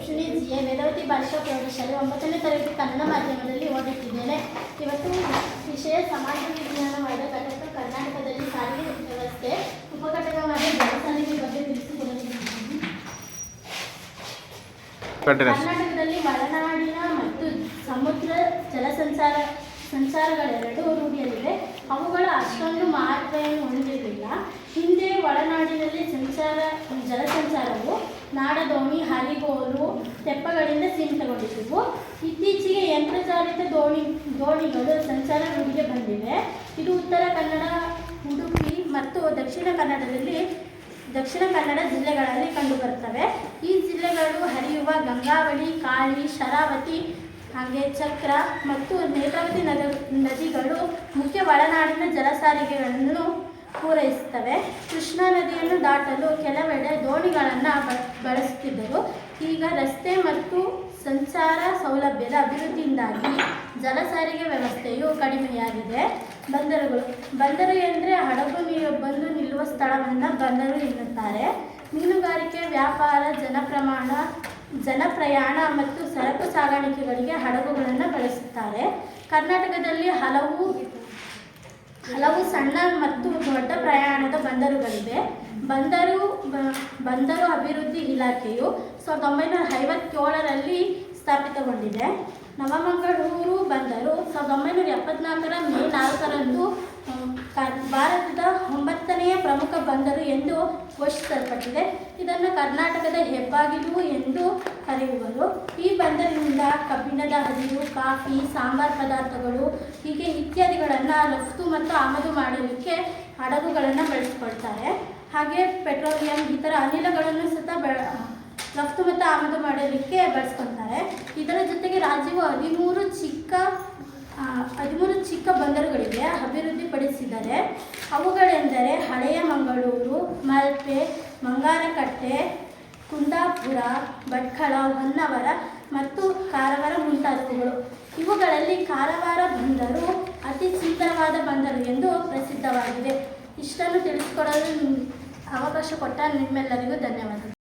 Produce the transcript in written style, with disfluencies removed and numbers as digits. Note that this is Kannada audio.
ರುಕ್ಷಿಣಿ ಜಿ.ಎ. ವೇದವತಿ ಬಾಲಿಕಾ ಪ್ರೌಢಶಾಲೆ 9ನೇ ತರಗತಿ ಕನ್ನಡ ಮಾಧ್ಯಮದಲ್ಲಿ ಓದುತ್ತಿದ್ದೇನೆ. ಇವತ್ತು ವಿಷಯ ಸಮಾಜ ವಿಜ್ಞಾನವಾದ ಘಟಕ ಕರ್ನಾಟಕದಲ್ಲಿ ಸಾರಿಗೆ ವ್ಯವಸ್ಥೆ ಉಪಘಟಕವಾದ ಜಲಸಾರಿಗೆ ಬಗ್ಗೆ ತಿಳಿಸಿಕೊಡಲಿದ್ದೇನೆ. ಕರ್ನಾಟಕದಲ್ಲಿ ಒಳನಾಡಿನ ಮತ್ತು ಸಮುದ್ರ ಸಂಚಾರಗಳೆರಡೂ ರೂಢಿಯಲ್ಲಿವೆ. ಅವುಗಳ ಅಷ್ಟೊಂದು ಮಹತ್ವವನ್ನು ಹೊಂದಿರಲಿಲ್ಲ. ಹಿಂದೆ ಒಳನಾಡಿನಲ್ಲಿ ಜಲಸಂಚಾರವು ನಾಡದೋಣಿ, ಹರಿಗೋಲು, ತೆಪ್ಪಗಳಿಂದ ಸೀಮಿತಗೊಂಡಿದ್ದವು. ಇತ್ತೀಚೆಗೆ ಯಂತ್ರಚಾಲಿತ ದೋಣಿಗಳು ಸಂಚಾರ ರೂಢಿಗೆ ಬಂದಿವೆ. ಇದು ಉತ್ತರ ಕನ್ನಡ, ಉಡುಪಿ ಮತ್ತು ದಕ್ಷಿಣ ಕನ್ನಡ ಜಿಲ್ಲೆಗಳಲ್ಲಿ ಕಂಡುಬರುತ್ತವೆ. ಈ ಜಿಲ್ಲೆಗಳು ಹರಿಯುವ ಗಂಗಾವಳಿ, ಕಾಳಿ, ಶರಾವತಿ, ಹಾಗೆ ಚಕ್ರ ಮತ್ತು ನೇತ್ರಾವತಿ ನದಿಗಳು ಮುಖ್ಯ ಒಳನಾಡಿನ ಜಲಸಾರಿಗೆಗಳನ್ನು ಪೂರೈಸುತ್ತವೆ. ಕೃಷ್ಣಾ ನದಿಯನ್ನು ದಾಟಲು ಕೆಲವೆಡೆ ದೋಣಿಗಳನ್ನು ಬಳಸುತ್ತಿದ್ದರು. ಈಗ ರಸ್ತೆ ಮತ್ತು ಸಂಚಾರ ಸೌಲಭ್ಯದ ಅಭಿವೃದ್ಧಿಯಿಂದಾಗಿ ಜಲಸಾರಿಗೆ ವ್ಯವಸ್ಥೆಯು ಕಡಿಮೆಯಾಗಿದೆ. ಬಂದರು ಎಂದರೆ ಹಡಗು ಬಂದು ನಿಲ್ಲುವ ಸ್ಥಳವನ್ನು ಬಂದರು ಎನ್ನುತ್ತಾರೆ. ಮೀನುಗಾರಿಕೆ, ವ್ಯಾಪಾರ, ಜನಪ್ರಯಾಣ ಮತ್ತು ಸರಕು ಸಾಗಾಣಿಕೆಗಳಿಗೆ ಹಡಗುಗಳನ್ನು ಬಳಸುತ್ತಾರೆ. ಕರ್ನಾಟಕದಲ್ಲಿ ಹಲವು ಸಣ್ಣ ಮತ್ತು ದೊಡ್ಡ ಪ್ರಯಾಣದ ಬಂದರುಗಳಿವೆ. ಬಂದರು ಅಭಿವೃದ್ಧಿ ಇಲಾಖೆಯು 1957ರಲ್ಲಿ ಸ್ಥಾಪಿತಗೊಂಡಿದೆ. ನವಮಂಗಳೂರು ಬಂದರು 1974ರ ಮೇ 4ರಂದು ಭಾರತದ 9ನೆಯ ಪ್ರಮುಖ ಬಂದರು ಎಂದು ಘೋಷಿಸಲ್ಪಟ್ಟಿದೆ. ಇದನ್ನು ಕರ್ನಾಟಕದ ಹೆಬ್ಬಾಗಿಲು ಎಂದು ಕರೆಯುವರು. ಈ ಬಂದರಿನಿಂದ ಕಬ್ಬಿಣದ ಅದಿರು, ಕಾಫಿ, ಸಾಂಬಾರು ಪದಾರ್ಥಗಳು ಹೀಗೆ ಇತ್ಯಾದಿಗಳನ್ನು ರಫ್ತು ಮತ್ತು ಆಮದು ಮಾಡಲಿಕ್ಕೆ ಹಡಗುಗಳನ್ನು ಬಳಸಿಕೊಳ್ತಾರೆ. ಹಾಗೆ ಪೆಟ್ರೋಲಿಯಂ ಇತರ ಅನಿಲಗಳನ್ನು ಸಹ ರಫ್ತು ಮತ್ತು ಆಮದು ಮಾಡಲಿಕ್ಕೆ ಬಳಸ್ಕೊಳ್ತಾರೆ. ಇದರ ಜೊತೆಗೆ ರಾಜ್ಯವು 13 ಚಿಕ್ಕ ಬಂದರುಗಳಿಗೆ ಅಭಿವೃದ್ಧಿಪಡಿಸಿದ್ದಾರೆ. ಅವುಗಳೆಂದರೆ ಹಳೆಯ ಮಂಗಳೂರು, ಮಲ್ಪೆ, ಮಂಗಾನಕಟ್ಟೆ, ಕುಂದಾಪುರ, ಭಟ್ಕಳ, ಹೊನ್ನಾವರ ಮತ್ತು ಕಾರವಾರ ಮುಂತಾದವುಗಳು. ಇವುಗಳಲ್ಲಿ ಕಾರವಾರ ಬಂದರು ಅತಿ ಸುಂದರವಾದ ಬಂದರು ಎಂದು ಪ್ರಸಿದ್ಧವಾಗಿದೆ. ಇಷ್ಟನ್ನು ತಿಳಿಸಿಕೊಡಲು ಅವಕಾಶ ಕೊಟ್ಟ ನಿಮ್ಮೆಲ್ಲರಿಗೂ ಧನ್ಯವಾದಗಳು.